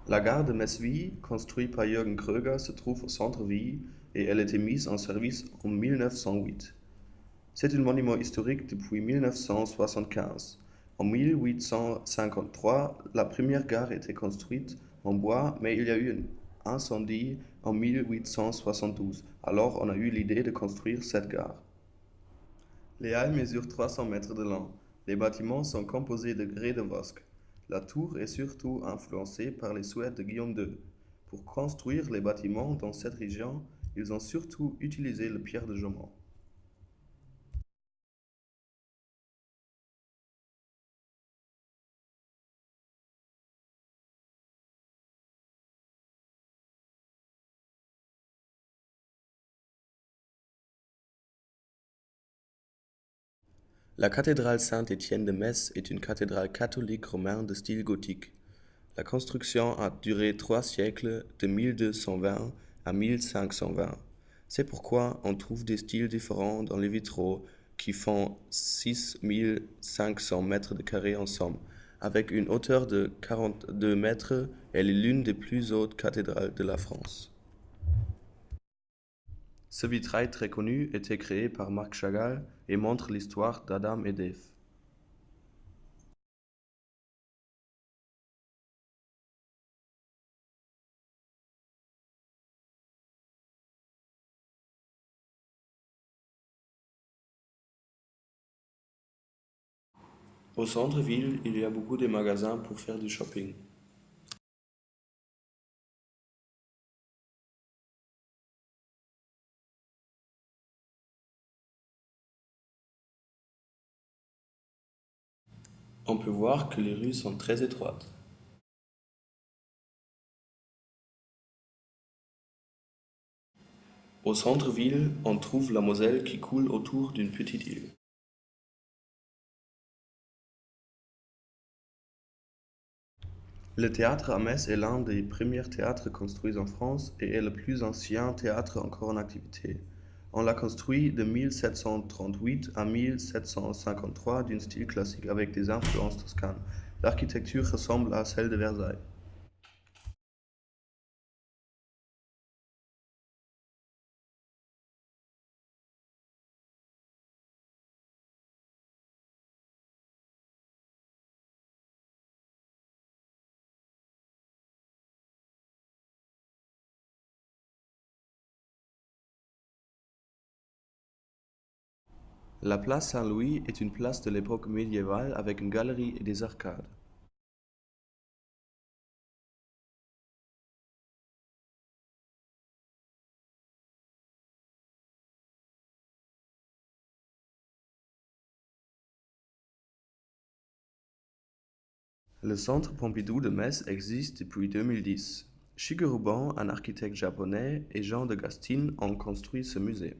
La gare de Metz-Ville, construite par Jürgen Kröger, se trouve au centre-ville et elle a été mise en service en 1908. C'est un monument historique depuis 1975. En 1853, la première gare était construite en bois, mais il y a eu un incendie en 1872. Alors on a eu l'idée de construire cette gare. Les halles mesurent 300 mètres de long. Les bâtiments sont composés de grès de Vosges. La tour est surtout influencée par les souhaits de Guillaume II. Pour construire les bâtiments dans cette région, ils ont surtout utilisé le pierre de Jaumont. La cathédrale Saint-Étienne de Metz est une cathédrale catholique romaine de style gothique. La construction a duré 3 siècles, de 1220 à 1520. C'est pourquoi on trouve des styles différents dans les vitraux qui font 6500 mètres de carré en somme. Avec une hauteur de 42 mètres, elle est l'une des plus hautes cathédrales de la France. Ce vitrail très connu était créé par Marc Chagall et montre l'histoire d'Adam et d'Ève. Au centre-ville, il y a beaucoup de magasins pour faire du shopping. On peut voir que les rues sont très étroites. Au centre-ville, on trouve la Moselle qui coule autour d'une petite île. Le théâtre à Metz est l'un des premiers théâtres construits en France et est le plus ancien théâtre encore en activité. On l'a construit de 1738 à 1753 d'un style classique avec des influences toscanes. L'architecture ressemble à celle de Versailles. La place Saint-Louis est une place de l'époque médiévale avec une galerie et des arcades. Le Centre Pompidou de Metz existe depuis 2010. Shigeru Bon, un architecte japonais, et Jean de Gastine ont construit ce musée.